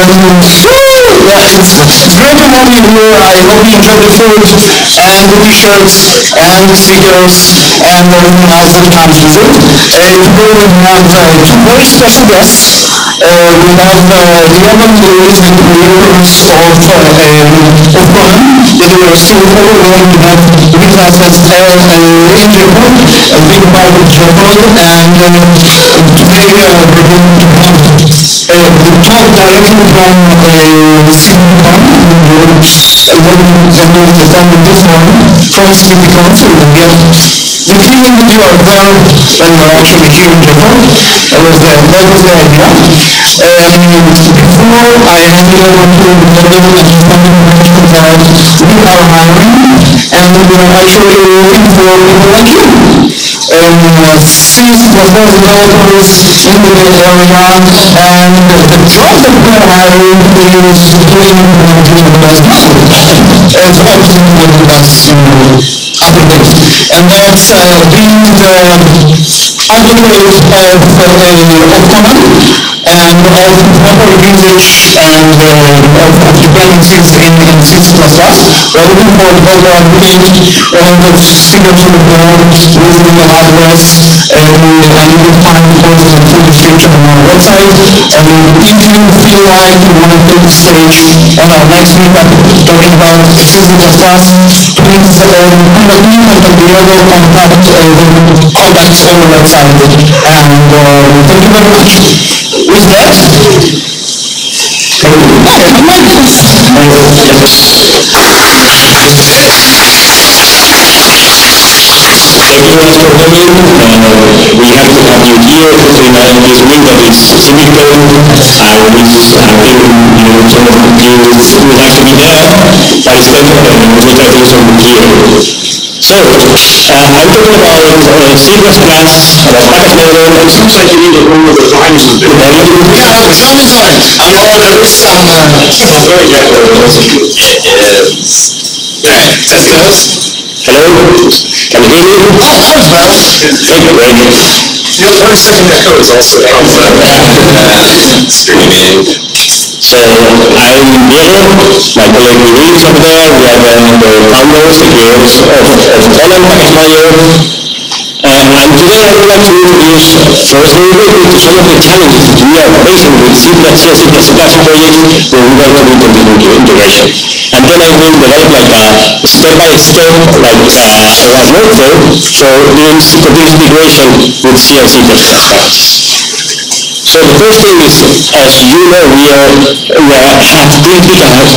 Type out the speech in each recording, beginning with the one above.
It's great to have you here. I hope you enjoyed the food and the t-shirts and the stickers and everything else that comes with it. Today we have two very special guests. We have the woman who is the creators of Conan, that we are still going to have with us as injecting, a big part of JFrog, and today we're going to have the talk directly from CPCon, that was attended this morning from CPCon, so we get the feeling that you are there when you're actually here in JFrog. That was the idea. Before I hand it over to Model, I just wanted to mention that we are hiring and we are actually looking for people like you. C++ developers in the Bay Area, and the job that we are hiring is doing as well as optimizing other things. And that's being the advocate of Conan and of the proper usage and of dependencies in C++. We're looking for a developer advocate, that's similar to the board with email address, and you will find the post in the full description on our website. And if you feel like you want to take the stage on our next meetup talking about C++, please contact me, contact the other contacts on the website. And thank you very much. With that, Thank you very much for coming. We have to have you here in this week that is significant, which I think some of you would like to be there, but instead which I think some here. So, I'm talking about C++, about packet level. It seems like you need a room with the times a bit. yeah, tell me about it. I know there is some... Test us. Hello? Can you hear me? That was better. Thank you very much. Your 30-second echo is also streaming. So I'm Diego, my colleague Luis is over there. We are the founders, the creators of Conan package manager. And today I would like to introduce first very quickly to some of the challenges that we are facing with C++ projects where we are going to do integration. And then I will develop like a step-by-step workflow for doing continuous integration with C and C++ packages. So the first thing is, as you know, we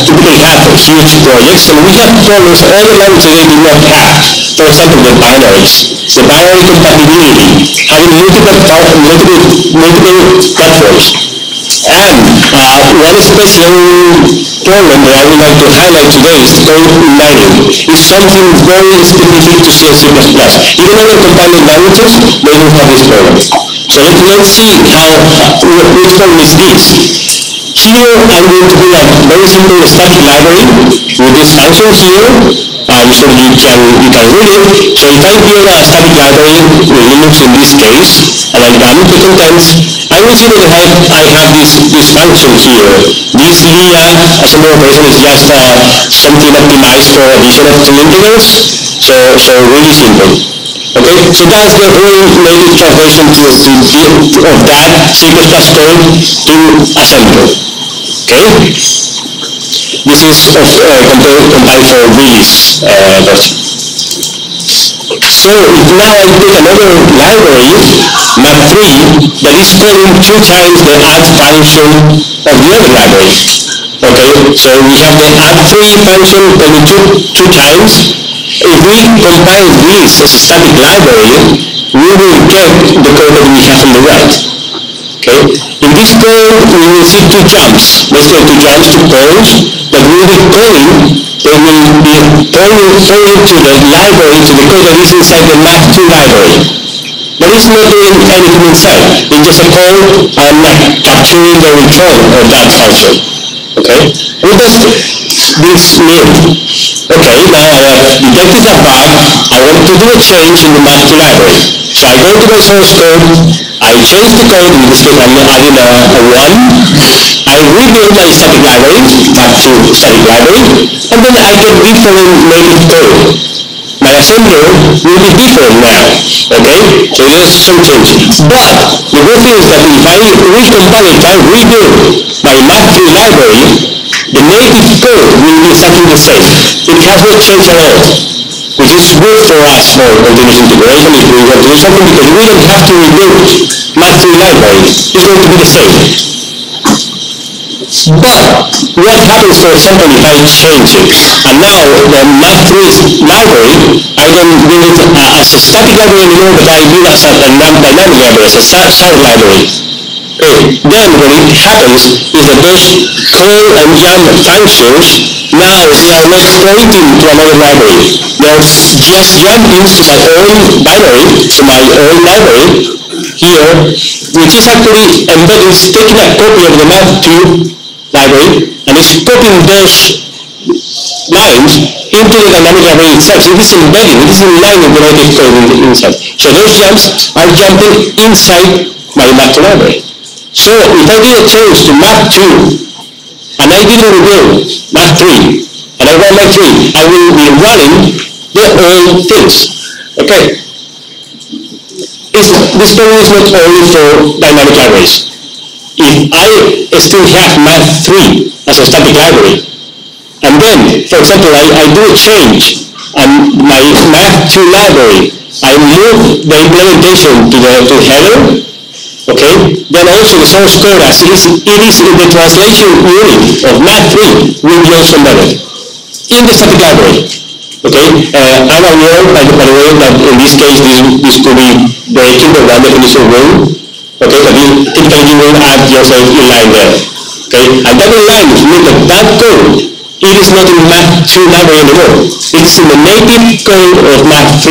typically have huge projects, and we have problems all the languages they do not have. For example, the binaries, the binary compatibility, having multiple platforms. And one special problem that I would like to highlight today is code mining. It's something very specific to C and C++. Even other compiling languages, they don't have this problem. So let's see which one is this. Here I'm going to do a very simple static library with this function here. I'm sure you can read it. So if I build a static library with Linux in this case, and I run the contents, I will see that I have this function here. This lia as a operation is just something optimized for addition of two integers. So really simple. Okay, so that's the whole native translation of that C++ code to assembler. Okay, this is compiled for release version. So if now I take another library, map3, that is calling 2 times the add function of the other library. Okay, so we have the add3 function calling two times. If we compile this as a static library, we will get the code that we have on the right. Okay? In this code, we will see 2 jumps. Basically 2 jumps to calls that will be calling. They will be calling to the library, to the code that is inside the map2 library. But it's not doing anything inside. It's just a call and capturing the return of that function. Okay? What does this mean? Okay, now I have detected a bug. I want to do a change in the map2 library. So I go to the source code, I change the code, in this case I'm adding a 1. I rebuild my static library, map2 static library, and then I get different native code. My assembler will be different now, okay? So there's some changes. But the good thing is that if I recompile, if I rebuild my map3 library, the native code will be exactly the same. It has not changed at all, which is good for us for continuous integration if we want to do something, because we don't have to rebuild map3 library. It's going to be the same. But what happens, for example, if I change it? And now the map3 library, I don't build it as a static library anymore, but I build it as a dynamic library, as a shared library. Then what it happens is that those call and jump functions, now they are not pointing to another library. They are just jumping to my own binary, to my own library here, which is actually embedded, it's taking a copy of the map2 library, and it's copying those lines into the dynamic library itself. So it is embedding, it is in line with the native code inside. So those jumps are jumping inside my map2 library. So if I did a change to map2, and I didn't rebuild map3, and I run map3, I will be running the old things. Okay? This story is not only for dynamic libraries. If I still have map3 as a static library, and then, for example, I do a change, and my map2 library, I move the implementation to the header, okay, then also the source code as it is in the translation unit of map3 will be also embedded in the static library. Okay, I'm aware, by the way, that in this case this could be breaking the one definition rule. Okay, but typically you will add yourself in line there. Okay, and that in line means that code, it is not in map2 library anymore. It is in the native code of map3.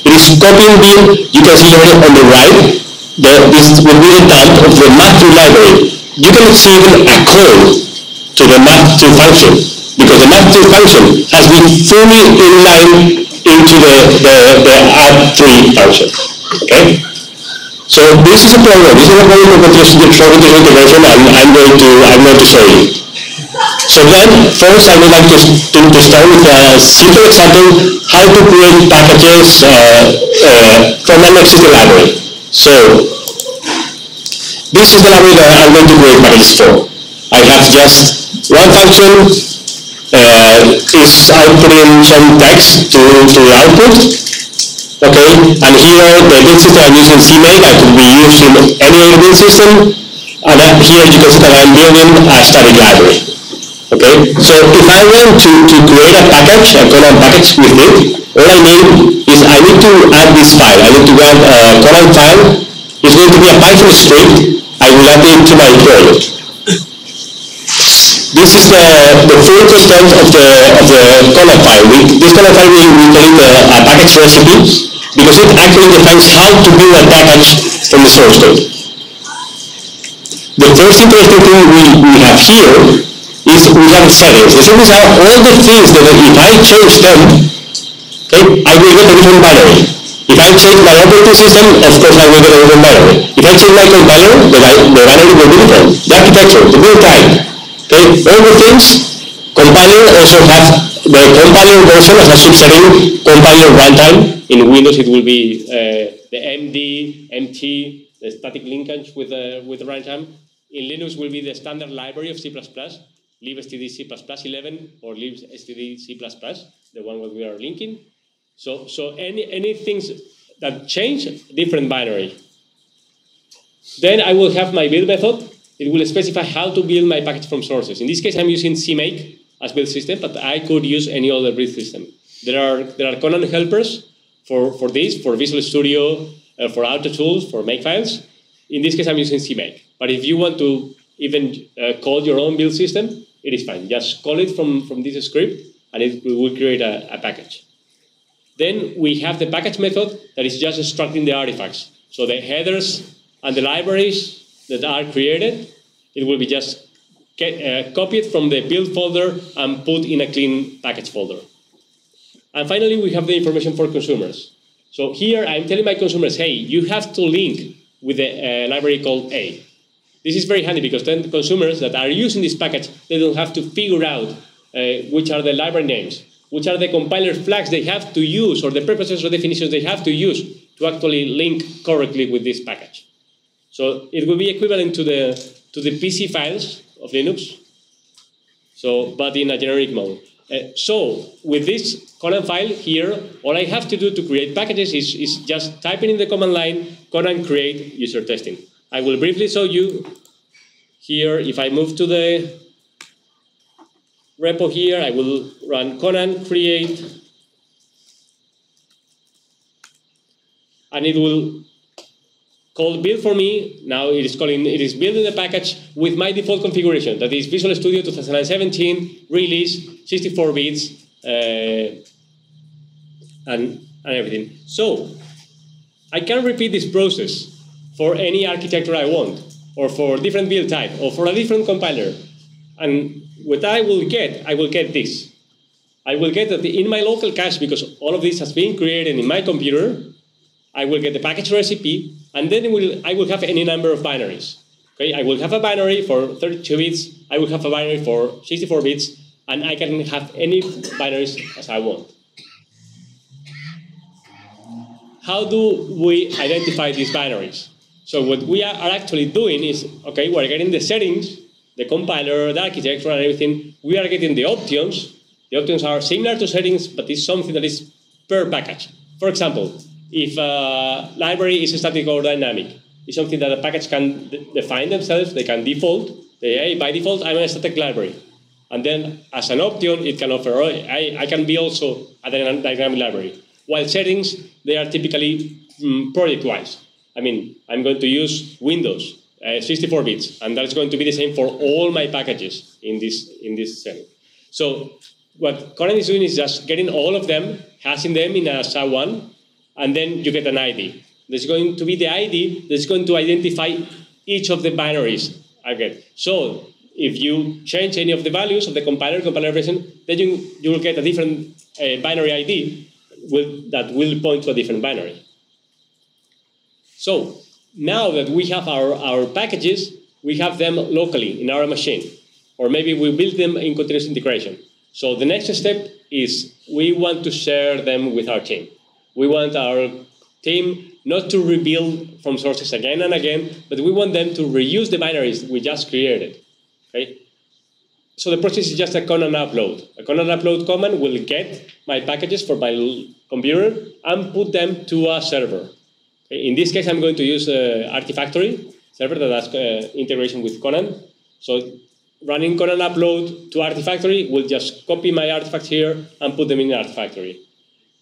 It is copying bin. You can see here on the right. This will be the dump of the map2 library. You cannot see even a call to the map2 function, because the map2 function has been fully inlined into the add3 function. Okay? So this is a problem. This is a problem of continuous integration, and I'm going to show you. So then, first I would like to start with a simple example how to create packages from an existing library. So, this is the library that I'm going to create packages for. I have just one function, is outputting some text to the output. Okay, and here the build system I'm using CMake, I could be using any other build system, and here you can see that I'm building a static library. Okay, so if I want to create a package, a Conan package with it, all I need is I need to add this file. I need to add a Conan file. It's going to be a Python script. I will add it to my project. This is the full content of the Conan file. This Conan file we call it a package recipe, because it actually defines how to build a package from the source code. The first interesting thing we have here is we have settings. The settings are all the things that if I change them, okay, I will get a different binary. If I change my operating system, of course I will get a different binary. If I change my compiler, the binary will be different. The architecture, the build type, okay, all the things. Compiler also have the compiler version as a subsetting compiler runtime. In Windows it will be the MD, MT, the static linkage with the runtime. In Linux will be the standard library of C++. libstd C++11 or libstd C++, the one that we are linking. So any things that change, different binary. Then I will have my build method. It will specify how to build my package from sources. In this case, I'm using CMake as build system, but I could use any other build system. There are Conan helpers for this, for Visual Studio, for Auto Tools, for Makefiles. In this case, I'm using CMake. But if you want to even call your own build system, it is fine. Just call it from this script, and it will create a package. Then we have the package method that is just extracting the artifacts. So the headers and the libraries that are created, it will be just copied from the build folder and put in a clean package folder. And finally, we have the information for consumers. So here I'm telling my consumers, hey, you have to link with a library called A. This is very handy because then the consumers that are using this package, they don't have to figure out which are the library names, which are the compiler flags they have to use, or the purposes or definitions they have to use to actually link correctly with this package. So it will be equivalent to the PC files of Linux, but in a generic mode. So with this Conan file here, all I have to do to create packages is just typing in the command line, Conan create user testing. I will briefly show you here. If I move to the repo here, I will run Conan create, and it will call build for me. Now it is building the package with my default configuration, that is Visual Studio 2017 release, 64 bits, and everything. So I can repeat this process for any architecture I want, or for different build type, or for a different compiler. And what I will get this. I will get that in my local cache, because all of this has been created in my computer, I will get the package recipe, and then I will have any number of binaries. Okay, I will have a binary for 32 bits, I will have a binary for 64 bits, and I can have any binaries as I want. How do we identify these binaries? So what we are actually doing is, okay, we're getting the settings, the compiler, the architecture, and everything. We are getting the options. The options are similar to settings, but it's something that is per package. For example, if a library is static or dynamic, it's something that a package can define themselves. They can default. Hey, by default, I'm a static library. And then as an option, it can offer, I can be also a dynamic library. While settings, they are typically project-wise. I mean, I'm going to use Windows, 64 bits, and that's going to be the same for all my packages in this setting. So what Conan is doing is just getting all of them, hashing them in a SHA-1, and then you get an ID. There's going to be the ID that's going to identify each of the binaries I get. So if you change any of the values of the compiler version, then you will get a different binary ID that will point to a different binary. So now that we have our packages, we have them locally in our machine. Or maybe we build them in continuous integration. So the next step is we want to share them with our team. We want our team not to rebuild from sources again and again, but we want them to reuse the binaries we just created. Okay? So the process is just a Conan upload. A Conan upload command will get my packages for my computer and put them to a server. Okay? In this case, I'm going to use Artifactory server that has integration with Conan. So running Conan upload to Artifactory will just copy my artifacts here and put them in Artifactory.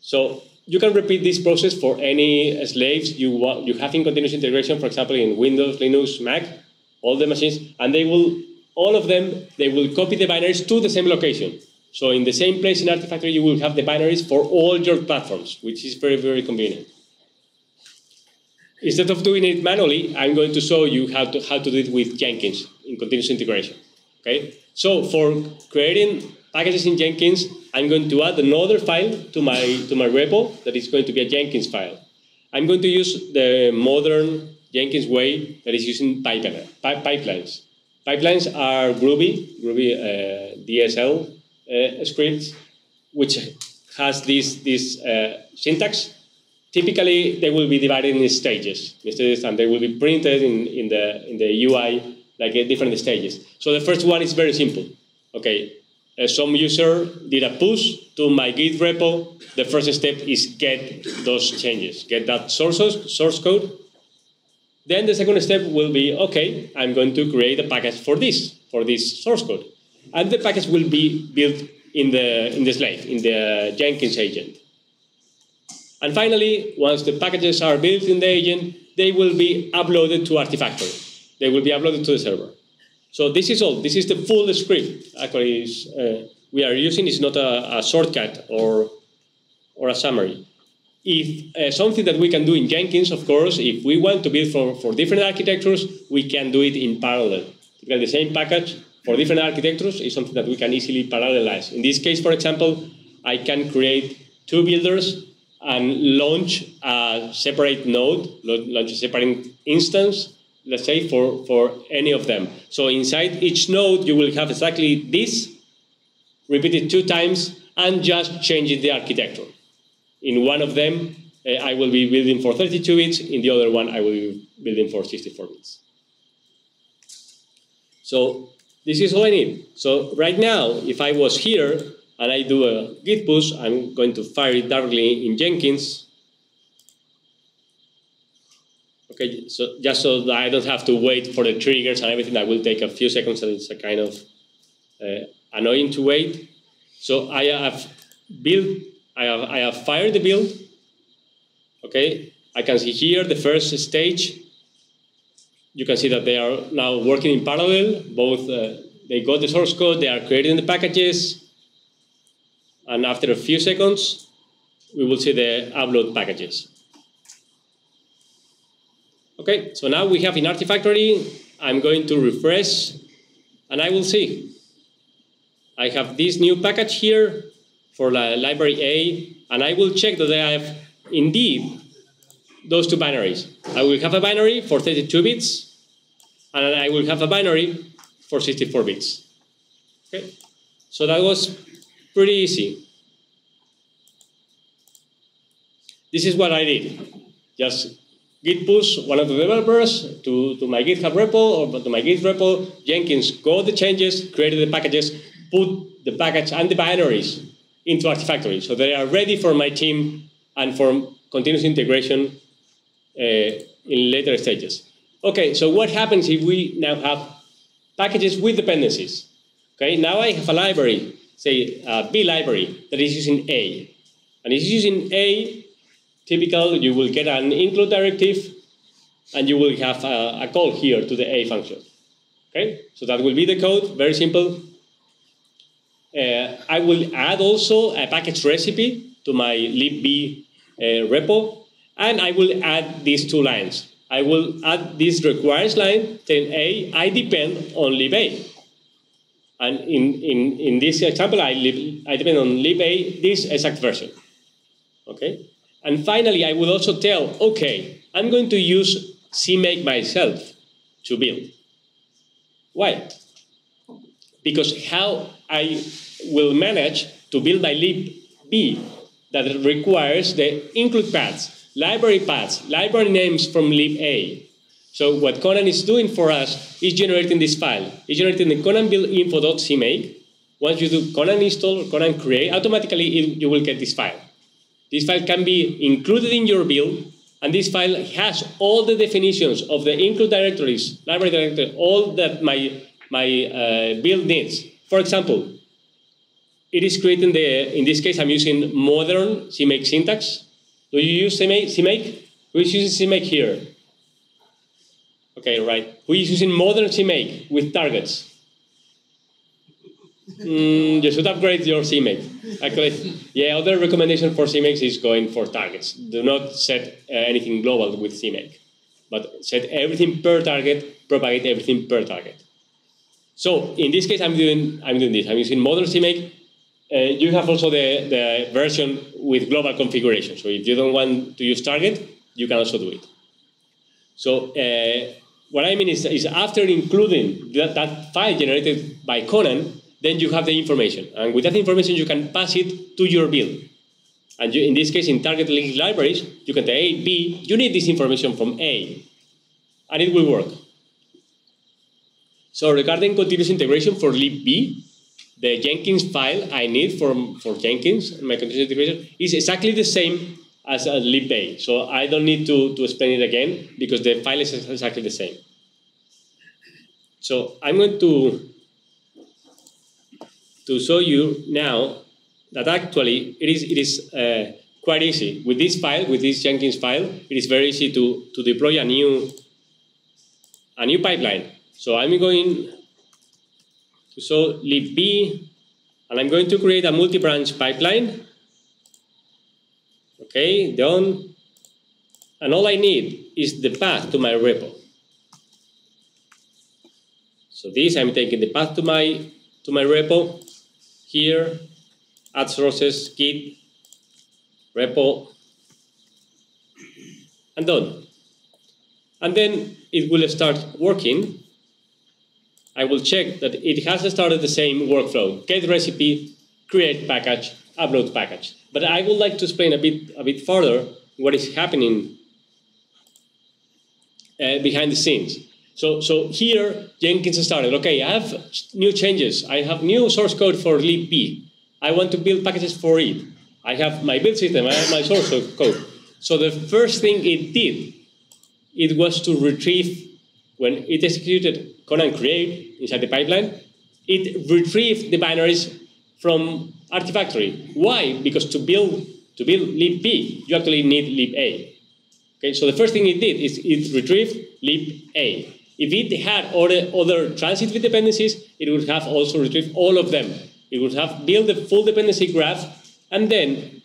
So you can repeat this process for any slaves you have in continuous integration, for example, in Windows, Linux, Mac, all the machines, and all of them will copy the binaries to the same location. So in the same place in Artifactory, you will have the binaries for all your platforms, which is very, very convenient. Instead of doing it manually, I'm going to show you how to do it with Jenkins in continuous integration. Okay? So for creating packages in Jenkins, I'm going to add another file to my repo that is going to be a Jenkins file. I'm going to use the modern Jenkins way that is using pipelines. Pipelines are Groovy DSL scripts, which has this syntax. Typically, they will be divided in stages, and they will be printed in the UI like different stages. So the first one is very simple. Okay, some user did a push to my Git repo. The first step is get those changes, get that source code. Then the second step will be, okay, I'm going to create a package for this source code, and the package will be built in the slave, in the Jenkins agent. And finally, once the packages are built in the agent, they will be uploaded to Artifactory. They will be uploaded to the server. So this is all. This is the full script. Actually, we are using is not a shortcut or a summary. If something that we can do in Jenkins, of course, if we want to build for different architectures, we can do it in parallel. Because the same package for different architectures is something that we can easily parallelize. In this case, for example, I can create two builders and launch a separate node, launch a separate instance let's say, for any of them. So inside each node, you will have exactly this, repeated 2 times, and just changing the architecture. In one of them, I will be building for 32 bits. In the other one, I will be building for 64 bits. So this is all I need. So right now, if I was here and I do a git push, I'm going to fire it directly in Jenkins. Okay, so just so that I don't have to wait for the triggers and everything, that will take a few seconds, and it's a kind of annoying to wait. So I have built, I have fired the build. Okay, I can see here the first stage. You can see that they are now working in parallel. Both they got the source code, they are creating the packages, and after a few seconds, we will see the upload packages. Okay, so now we have in Artifactory. I'm going to refresh, and I will see. I have this new package here for library A, and I will check that I have indeed those 2 binaries. I will have a binary for 32 bits, and I will have a binary for 64 bits. Okay, so that was pretty easy. This is what I did. Just git push one of the developers to my GitHub repo or to my Git repo. Jenkins got the changes, created the packages, put the package and the binaries into Artifactory. So they are ready for my team and for continuous integration in later stages. Okay, so what happens if we now have packages with dependencies? Okay, now I have a library, say a B library, that is using A. And it's using A. Typical, you will get an include directive, and you will have a call here to the A function. Okay, so that will be the code, very simple. I will add also a package recipe to my libb repo, and I will add these 2 lines. I will add this requires line saying, A, I depend on lib_a. And in this example, I depend on lib_a, this exact version. Okay. And finally, I will also tell, okay, I'm going to use CMake myself to build. Why? Because how I will manage to build my libb that requires the include paths, library names from lib_a. So what Conan is doing for us is generating this file. It's generating the Conan build info.cmake. Once you do Conan install or Conan create, automatically you will get this file. This file can be included in your build, and this file has all the definitions of the include directories, library directory, all that my build needs. For example, it is creating in this case, I'm using modern CMake syntax. Do you use CMake? Who is using CMake here? Okay, right. Who is using modern CMake with targets? You should upgrade your CMake. Actually, yeah, other recommendation for CMake is going for targets. Do not set anything global with CMake, but set everything per target, propagate everything per target. So in this case, I'm doing this. I'm using modern CMake. You have also the version with global configuration. So if you don't want to use target, you can also do it. So what I mean is after including that file generated by Conan, then you have the information. And with that information, you can pass it to your build. And in this case, in target linked libraries, you can say, A, B, you need this information from A. And it will work. So regarding continuous integration for libb, the Jenkins file I need for Jenkins, my continuous integration, is exactly the same as a lib_a. So I don't need to explain it again, because the file is exactly the same. So I'm going to show you now that actually it is quite easy. With this file, with this Jenkins file, it is very easy to deploy a new pipeline. So I'm going to show libb, and I'm going to create a multi-branch pipeline. Okay, done. And all I need is the path to my repo. So this, I'm taking the path to my repo. Here, add sources, git, repo, and done. And then it will start working, I will check that it has started the same workflow: get recipe, create package, upload package. But I would like to explain a bit further what is happening behind the scenes. So here, Jenkins started, okay, I have new changes. I have new source code for libp. I want to build packages for it. I have my build system, I have my source code. So the first thing it did, it was to retrieve, when it executed Conan create inside the pipeline, it retrieved the binaries from Artifactory. Why? Because to build libp, you actually need liba. Okay, so the first thing it did is it retrieved liba. If it had other transit with dependencies, it would have also retrieved all of them. It would have built the full dependency graph, and then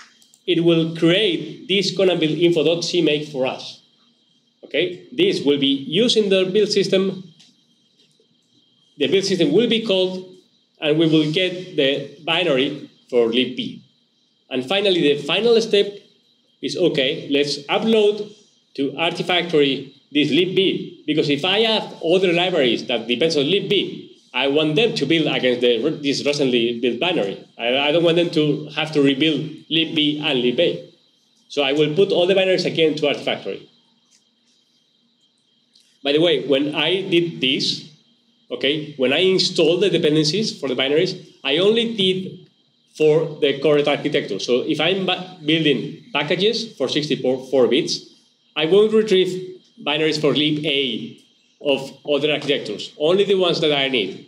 it will create this Conan build info.cmake for us. Okay, this will be used in the build system. The build system will be called, and we will get the binary for libp. And finally, the final step is, okay, let's upload to Artifactory this libp, because if I have other libraries that depends on libp, I want them to build against this recently built binary. I don't want them to have to rebuild libp and liba. So I will put all the binaries again to Artifactory. By the way, when I did this, okay, when I installed the dependencies for the binaries, I only did for the correct architecture. So if I'm building packages for 64 bits, I won't retrieve binaries for liba of other architectures, only the ones that I need.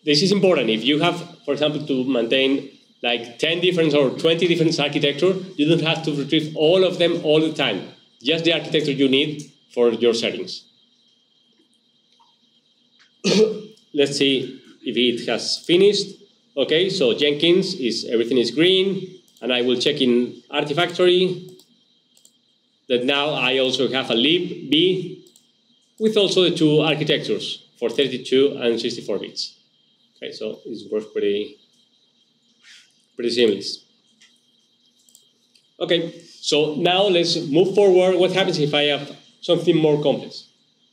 This is important. If you have, for example, to maintain like 10 different or 20 different architecture, you don't have to retrieve all of them all the time, just the architecture you need for your settings. Let's see if it has finished. Okay, so Jenkins everything is green, and I will check in Artifactory that now I also have a libb with also the two architectures for 32 and 64 bits. Okay, so it works pretty seamless. Okay, so now let's move forward. What happens if I have something more complex?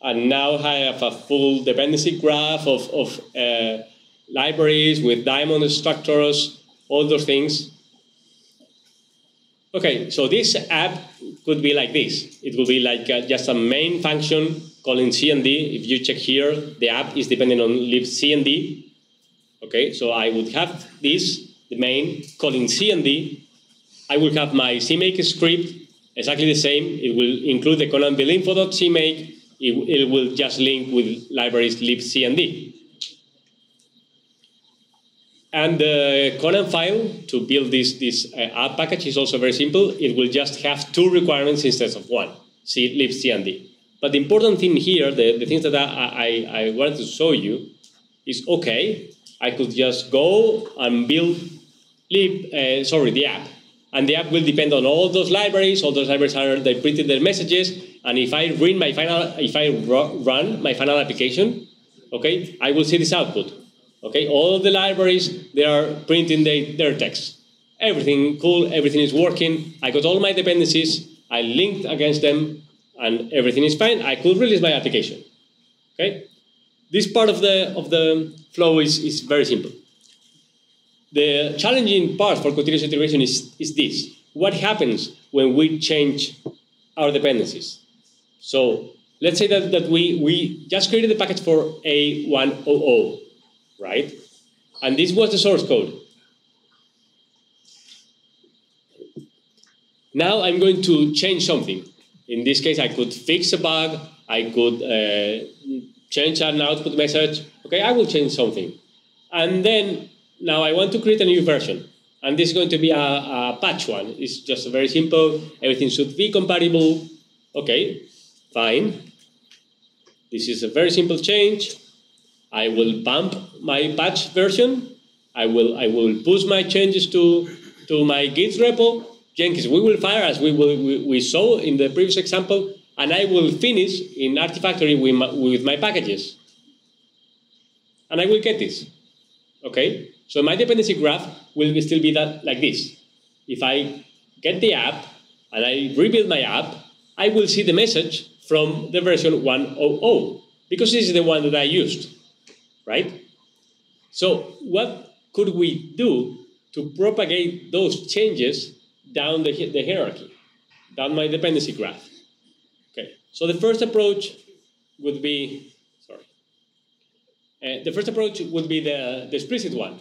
And now I have a full dependency graph of libraries with diamond structures, all those things. Okay, so this app could be like this. It will be like just a main function calling cnd. If you check here, the app is dependent on libcnd. Okay, so I would have this, the main, calling cnd. I will have my cmake script, exactly the same. It will include the Conan build info.cmake. It will just link with libraries libcnd. And the Conan file to build this app package is also very simple. It will just have two requirements instead of one, libcnd. But the important thing here, the things that I wanted to show you is, okay, I could just go and build the app. And the app will depend on all those libraries. All those libraries they printed their messages. And if I run my final application, okay, I will see this output. Okay, all the libraries, they are printing their text. Everything cool, everything is working. I got all my dependencies. I linked against them, and everything is fine. I could release my application. Okay, this part of the flow is very simple. The challenging part for continuous integration is this. What happens when we change our dependencies? So let's say that we just created the package for A100, right? And this was the source code. Now I'm going to change something. In this case, I could fix a bug. I could change an output message. Okay, I will change something. And then now I want to create a new version. And this is going to be a patch one. It's just very simple. Everything should be compatible. Okay, fine. This is a very simple change. I will bump my patch version. I will push my changes to my Git repo. Jenkins, we will fire as we saw in the previous example, and I will finish in Artifactory with my packages. And I will get this. Okay? So my dependency graph will still be like this. If I get the app and I rebuild my app, I will see the message from the version 100, because this is the one that I used, right? So what could we do to propagate those changes down the hierarchy, down my dependency graph? Okay, so the first approach would be, the first approach would be the explicit one.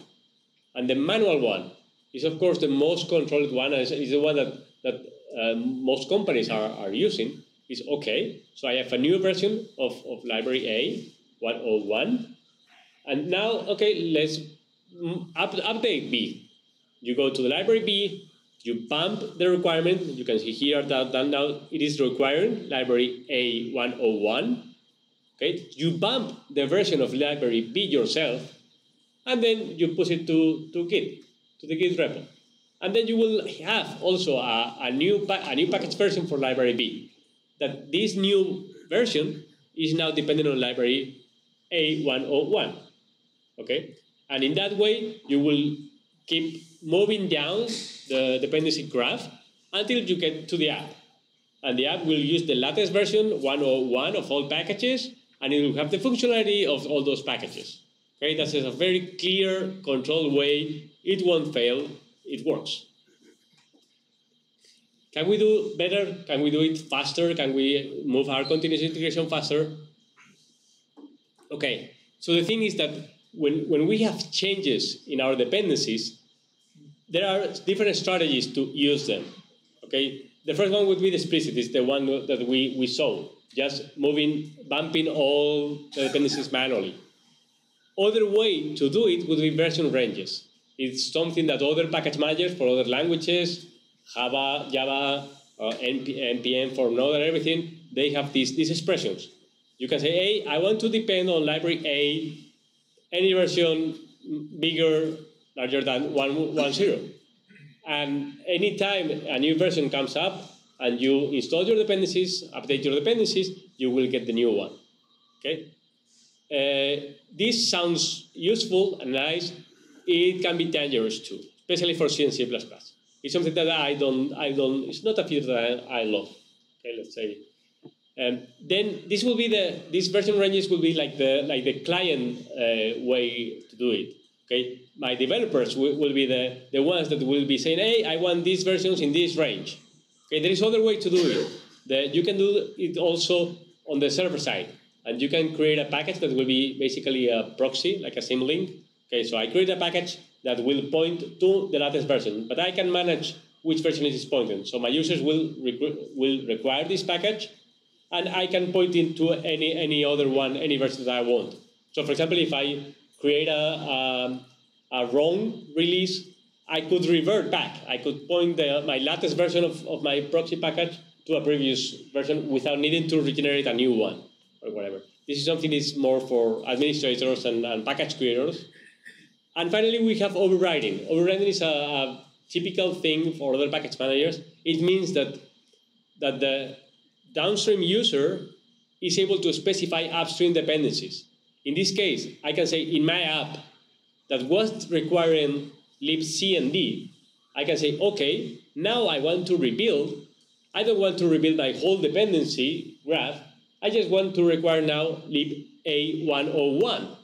And the manual one is, of course, the most controlled one, and is the one that most companies are using. Is okay, so I have a new version of library A, 101. And now, okay, let's update B. You go to the library B, you bump the requirement. You can see here that now it is requiring library A 101. Okay, you bump the version of library B yourself, and then you push it to Git, to the Git repo. And then you will have also a new package version for library B. That this new version is now dependent on library A101. Okay? And in that way, you will keep moving down the dependency graph until you get to the app. And the app will use the latest version, 101, of all packages, and it will have the functionality of all those packages. Okay? That's a very clear, controlled way. It won't fail. It works. Can we do better? Can we do it faster? Can we move our continuous integration faster? Okay, so the thing is that when we have changes in our dependencies, there are different strategies to use them. Okay, the first one would be the explicit, is the one that we saw, just bumping all the dependencies manually. Other way to do it would be version ranges. It's something that other package managers for other languages, Java, NPM for Node and everything, they have these expressions. You can say, hey, I want to depend on library A, any version bigger, larger than 110. And anytime a new version comes up and you install your dependencies, update your dependencies, you will get the new one. Okay? This sounds useful and nice. It can be dangerous too, especially for C and C++. It's something that I don't, it's not a feature that I love. Okay, let's say. Then this will be these version ranges will be like the client way to do it. Okay, my developers will be the ones that will be saying, hey, I want these versions in this range. Okay, there is other way to do it. You can do it also on the server side, and you can create a package that will be basically a proxy, like a symlink. Okay, so I create a package that will point to the latest version, but I can manage which version it is pointing. So my users will require this package, and I can point into any other one, any version that I want. So for example, if I create a wrong release, I could revert back. I could point my latest version of my proxy package to a previous version without needing to regenerate a new one or whatever. This is something that's more for administrators and package creators. And finally, we have overriding. Overriding is a typical thing for other package managers. It means that the downstream user is able to specify upstream dependencies. In this case, I can say in my app that was requiring libc and d, I can say, okay, now I want to rebuild. I don't want to rebuild my whole dependency graph. I just want to require now lib A101.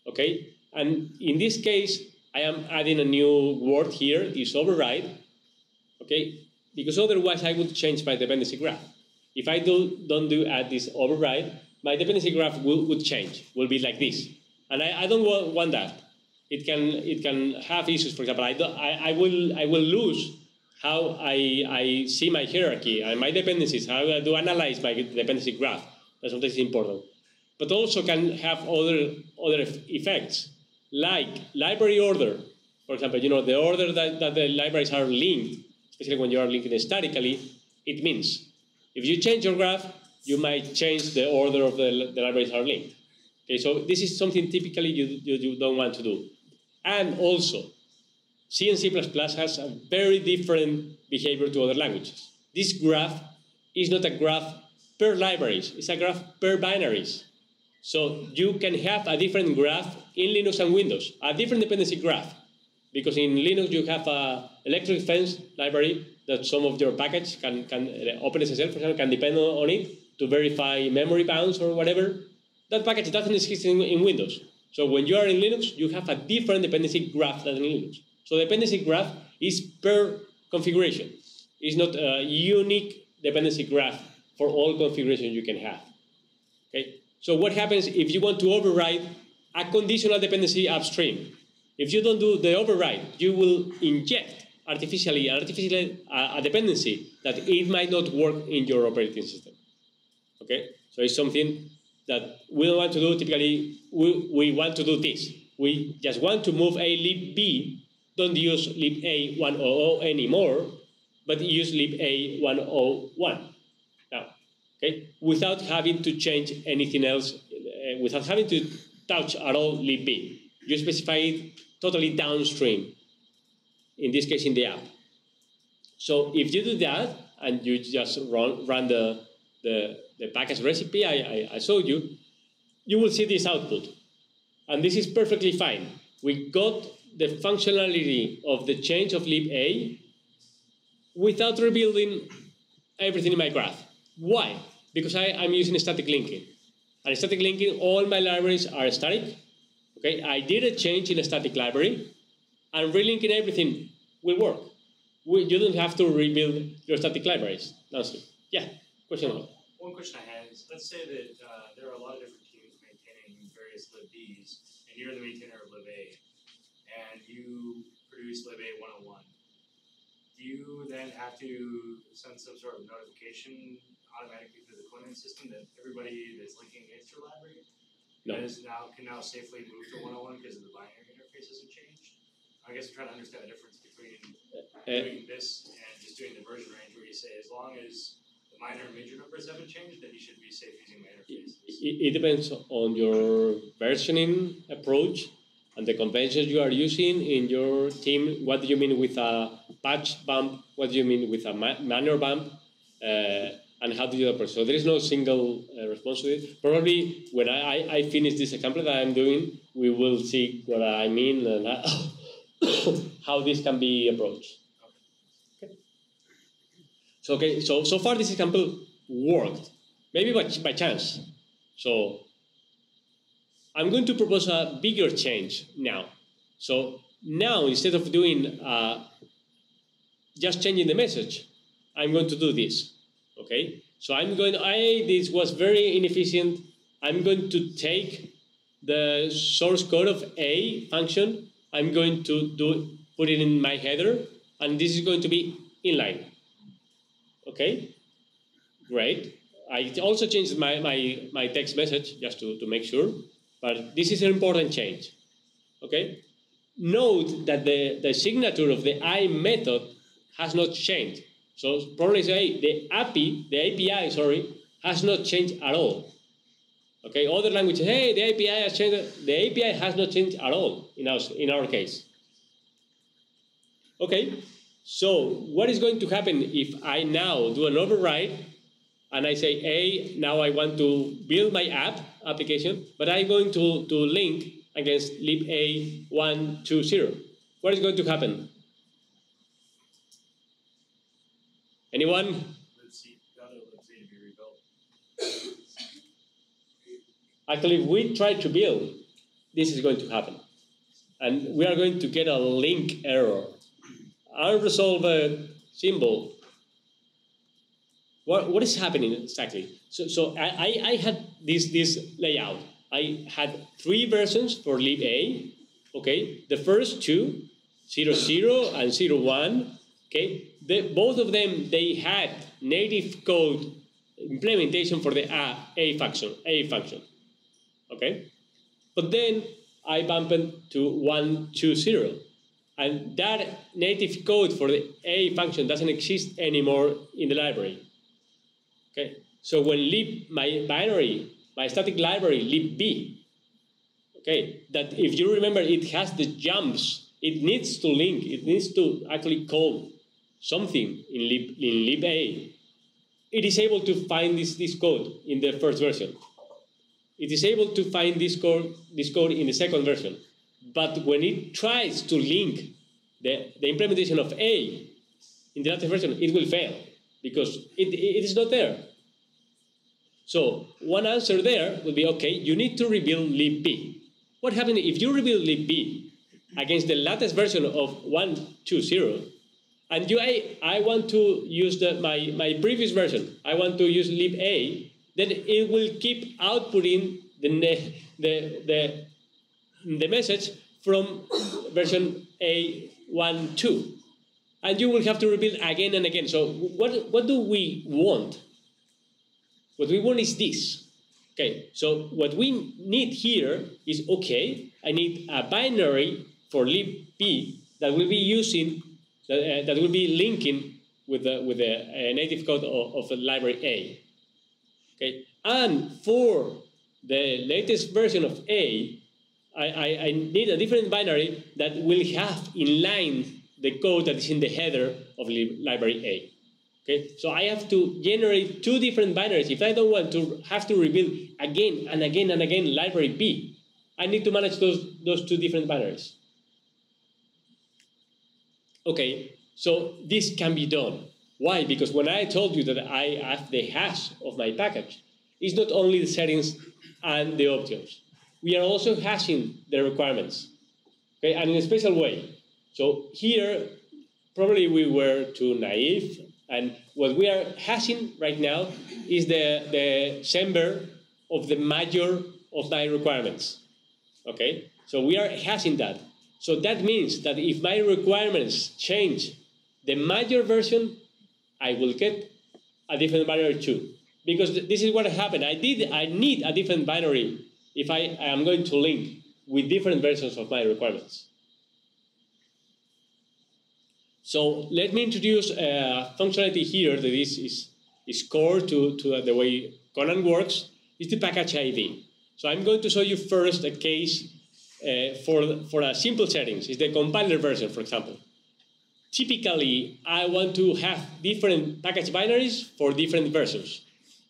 Okay? And in this case, I am adding a new word here, is override. Okay? Because otherwise I would change my dependency graph. If I don't add this override, my dependency graph would change, will be like this. And I don't want that. It can have issues. For example, I will lose how I see my hierarchy and my dependencies, how I do analyze my dependency graph. That's something important. But also can have other effects, like library order. For example, the order that the libraries are linked, especially when you are linking statically, it means if you change your graph, you might change the order of the libraries are linked. Okay, so this is something typically you don't want to do. And also, C and C++ has a very different behavior to other languages. This graph is not a graph per libraries, it's a graph per binaries. So you can have a different graph in Linux and Windows, a different dependency graph. Because in Linux you have a electric fence library that some of your package can OpenSSL, for example, can depend on it. to verify memory bounds or whatever, that package doesn't exist in Windows. So when you are in Linux, you have a different dependency graph than in Linux. So the dependency graph is per configuration. It's not a unique dependency graph for all configurations you can have. Okay? So what happens if you want to override a conditional dependency upstream? If you don't do the override, you will inject artificially a dependency that it might not work in your operating system. Okay? So it's something that we don't want to do. Typically, we want to do this. We just want to move a lib don't use lib-a100 anymore, but use lib-a101 now, okay? Without having to change anything else, without having to touch at all lib. You specify it totally downstream, in this case in the app. So if you do that, and you just run the package recipe I showed you, you will see this output. And this is perfectly fine. We got the functionality of the change of lib-a without rebuilding everything in my graph. Why? Because I'm using static linking. And static linking, all my libraries are static. Okay, I did a change in a static library, and relinking everything will work. You don't have to rebuild your static libraries downstream. Yeah, question about. One question I had is, let's say that there are a lot of different teams maintaining various lib-bs, and you're the maintainer of lib-a, and you produce lib-a 101. Do you then have to send some sort of notification automatically through the Conan system that everybody that's linking against your library can now safely move to 101 because of the binary interface hasn't changed? I guess I'm trying to understand the difference between doing this and just doing the version range where you say as long as the minor and major numbers haven't changed, then you should be safe using my interfaces. It depends on your versioning approach and the conventions you are using in your team. What do you mean with a patch bump? What do you mean with a minor bump? And how do you approach? So there is no single response to it. Probably when I finish this example that I'm doing, we will see what I mean and how this can be approached. Okay. So far this example worked, maybe by chance. So I'm going to propose a bigger change now. So now instead of doing just changing the message, I'm going to do this. Okay, so this was very inefficient. I'm going to take the source code of a function. I'm going to put it in my header, and this is going to be inline. Okay, great. I also changed my text message just to make sure, but this is an important change. Okay, note that the signature of the I method has not changed. So probably say the API, has not changed at all. Okay, other languages, hey, the API has changed. The API has not changed at all in our case. Okay, so what is going to happen if I now do an override and I say, hey, now I want to build my application, but I'm going to link against lib-a120. What is going to happen? Anyone? Let's see to be rebuilt. Actually, if we try to build, this is going to happen. And we are going to get a link error. Unresolved symbol. What is happening exactly? So I had this layout. I had 3 versions for lib-a. Okay, the first 2, 00 and 01. Okay, both of them, they had native code implementation for the a function. Okay, but then I bumped it to 120, and that native code for the a function doesn't exist anymore in the library. Okay, so when my static library lib-b, okay, that if you remember, it has the jumps. It needs to link. It needs to actually call something in lib-a. It is able to find this code in the first version. It is able to find this code in the second version. But when it tries to link the implementation of a in the latter version, it will fail because it is not there. So one answer there would be, okay, you need to rebuild libp. What happens if you rebuild libp against the latest version of 1.2.0, and I want to use my previous version, I want to use lib_a, then it will keep outputting the message from version A1.2. And you will have to rebuild again and again. So what do we want? What we want is this. Okay, so what we need here is, okay, I need a binary for libp that will be using, that will be linking with the native code of the library A. Okay, and for the latest version of A, I need a different binary that will have inline the code that is in the header of library A. Okay, so I have to generate two different binaries. If I don't want to have to rebuild again and again and again library B, I need to manage those two different binaries. Okay, so this can be done. Why? Because when I told you that I have the hash of my package, it's not only the settings and the options. We are also hashing the requirements, okay, and in a special way. So here, probably we were too naive, and what we are hashing right now is the chamber of the major of my requirements, okay? So we are hashing that. So that means that if my requirements change the major version, I will get a different binary too. Because this is what happened. I need a different binary if I am going to link with different versions of my requirements. So let me introduce a functionality here that is core to the way Conan works. It's the package ID. So I'm going to show you first a case for a simple settings. It's the compiler version, for example. Typically, I want to have different package binaries for different versions.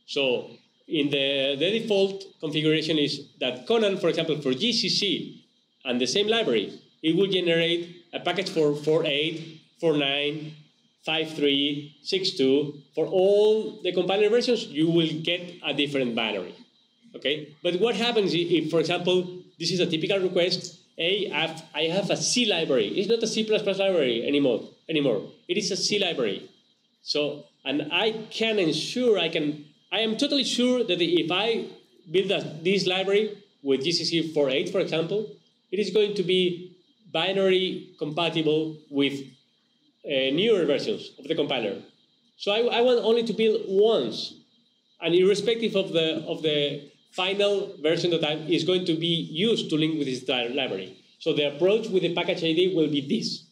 So in the default configuration is that Conan, for example, for GCC and the same library, it will generate a package for 4.8, 4.9, 5.3, 6.2. For all the compiler versions, you will get a different binary. Okay? But what happens if, for example, this is a typical request, I have a C library. It's not a C++ library anymore. It is a C library. So, and I am totally sure that if I build this library with GCC 4.8, for example, it is going to be binary compatible with newer versions of the compiler. So I want only to build once, and irrespective of the final version that is going to be used to link with this library. So the approach with the package ID will be this.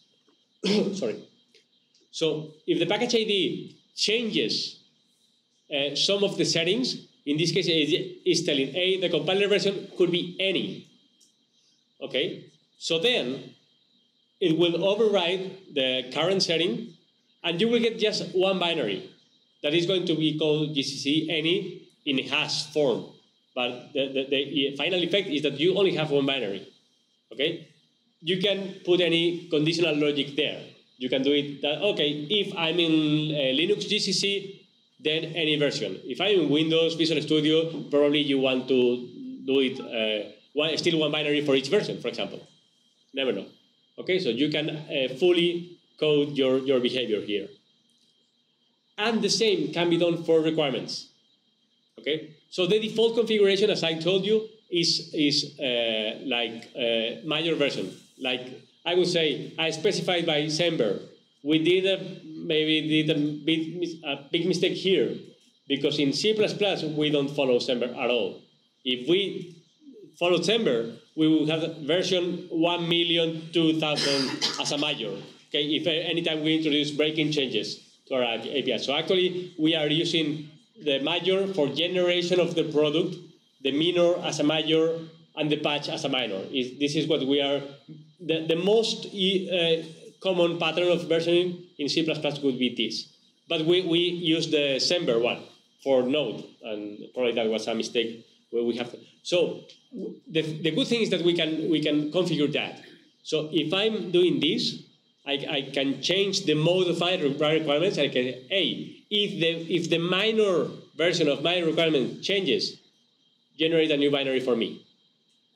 Sorry. So if the package ID changes some of the settings, in this case it's telling, hey, the compiler version could be any. Okay? So then it will override the current setting, and you will get just one binary that is going to be called GCC any in a hash form. But the final effect is that you only have one binary. Okay? You can put any conditional logic there. You can do it that, okay, if I'm in Linux GCC, then any version. If I'm in Windows Visual Studio, probably you want to do it still one binary for each version, for example. Never know. Okay, so you can fully code your behavior here. And the same can be done for requirements. Okay, so the default configuration, as I told you, is like major version. Like I would say, I specified by Sember. We maybe did a big mistake here, because in C++ we don't follow Sember at all. If we follow Sember, we will have version 1,002,000 as a major. Okay, if anytime we introduce breaking changes to our API. So actually, we are using the major for generation of the product, the minor as a major, and the patch as a minor. This is what we are. The most common pattern of versioning in C++ would be this. But we use the Sember one for Node, and probably that was a mistake. Where we have to. So the good thing is that we can configure that. So if I'm doing this, I can change the mode of my requirements. I can, hey, if the minor version of my requirement changes, generate a new binary for me.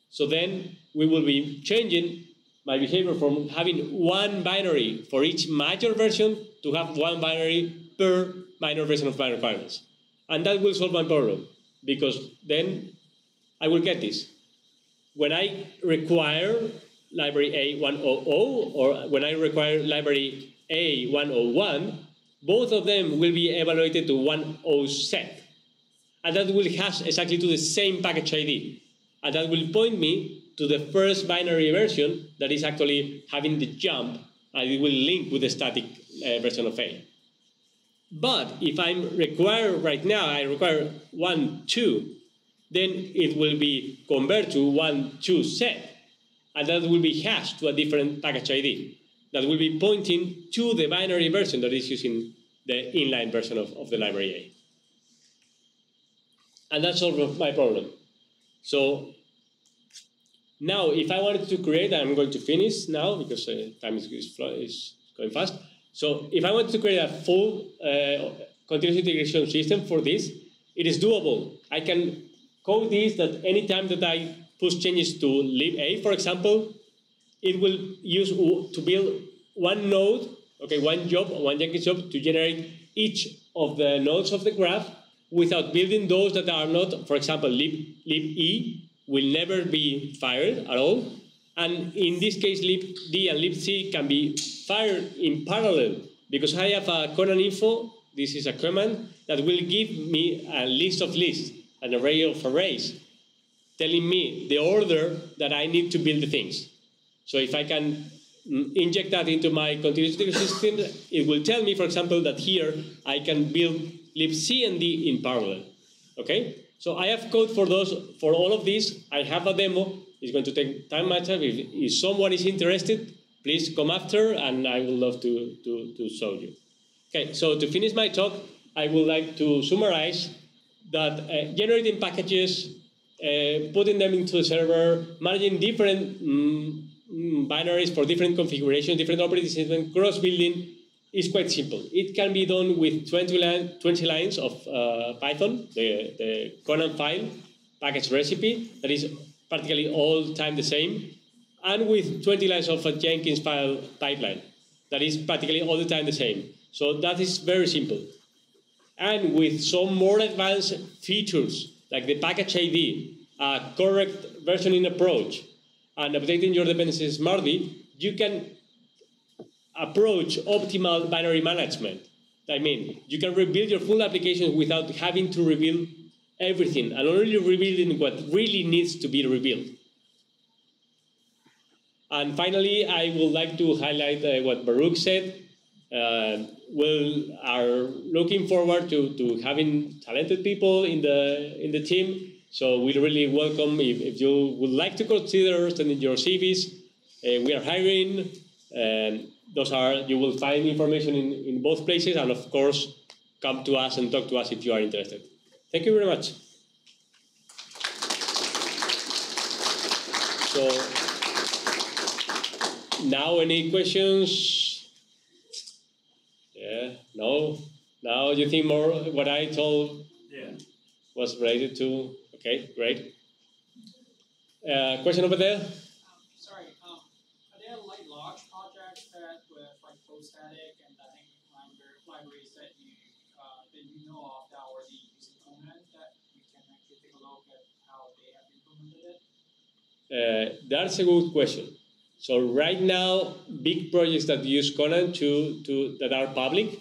So then we will be changing my behavior from having one binary for each major version to have one binary per minor version of my requirements. And that will solve my problem, because then I will get this. When I require library A100 or when I require library A101, both of them will be evaluated to 10 set. And that will hash exactly to the same package ID. And that will point me to the first binary version that is actually having the jump, and it will link with the static version of A. But if I require right now, I require 1, 2, then it will be converted to 1, 2 set, and that will be hashed to a different package ID. That will be pointing to the binary version that is using the inline version of the library A. And that solves my problem. So now, if I wanted to create, I'm going to finish now because time is going fast. So if I wanted to create a full continuous integration system for this, it is doable. I can code this that anytime that I push changes to lib A, for example, it will use to build one node, okay, one Jenkins job to generate each of the nodes of the graph without building those that are not, for example, lib E will never be fired at all. And in this case, libd and libc can be fired in parallel because I have a Conan info. This is a command that will give me a list of lists, an array of arrays, telling me the order that I need to build the things. So if I can inject that into my continuous integration system, it will tell me, for example, that here I can build libc and d in parallel. Okay? So I have code for all of these. I have a demo. It's going to take time matter. If someone is interested, please come after, and I would love to show you. Okay, so to finish my talk, I would like to summarize that generating packages, putting them into the server, managing different binaries for different configurations, different operating systems, cross-building, is quite simple. It can be done with 20 lines of Python, the Conan file, package recipe, that is practically all time the same, and with 20 lines of a Jenkins file pipeline, that is practically all the time the same. So that is very simple. And with some more advanced features, like the package ID, a correct versioning approach, and updating your dependencies smartly, you can approach optimal binary management. I mean, you can rebuild your full application without having to rebuild everything, and only rebuilding what really needs to be rebuilt. And finally, I would like to highlight what Baruch said. We are looking forward to having talented people in the team. So we really welcome if you would like to consider sending your CVs. We are hiring, and you will find information in both places, and of course, come to us and talk to us if you are interested. Thank you very much. So now, any questions? Yeah, no. Now you think more what I told was related to? Okay, great. Question over there? Sorry, are there like large projects that with like post-static and I think libraries that you know of that are already using Conan that we can actually take a look at how they have implemented it? That's a good question. So right now, big projects that use Conan that are public,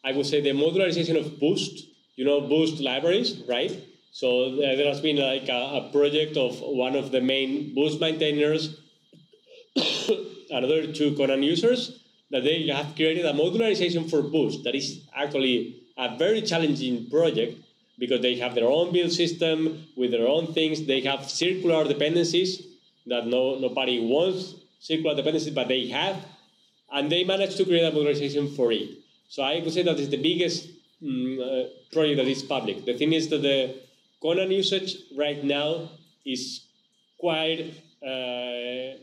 I would say the modularization of Boost. You know Boost libraries, right? So there has been like a project of one of the main Boost maintainers, another two Conan users, that they have created a modularization for Boost that is actually a very challenging project because they have their own build system with their own things. They have circular dependencies that nobody wants circular dependencies, but they have, and they managed to create a modularization for it. So I would say that is the biggest project that is public. The thing is that the Conan usage right now is quite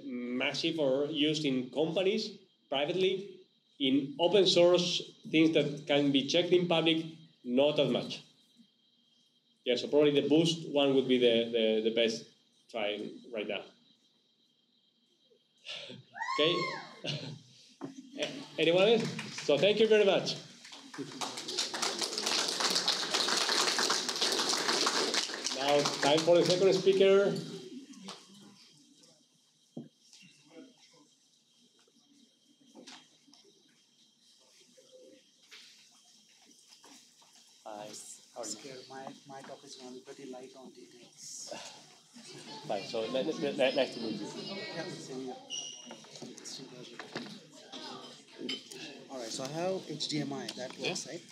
massive or used in companies privately. In open source, things that can be checked in public, not as much. Yeah, so probably the boost one would be the best try right now. Okay. Anyone else? So thank you very much. Now time for the second speaker. Hi. Scared. My talk is going to be pretty light on details. Fine. So nice to meet you. Yeah, same here. All right. So I have HDMI. That works, right?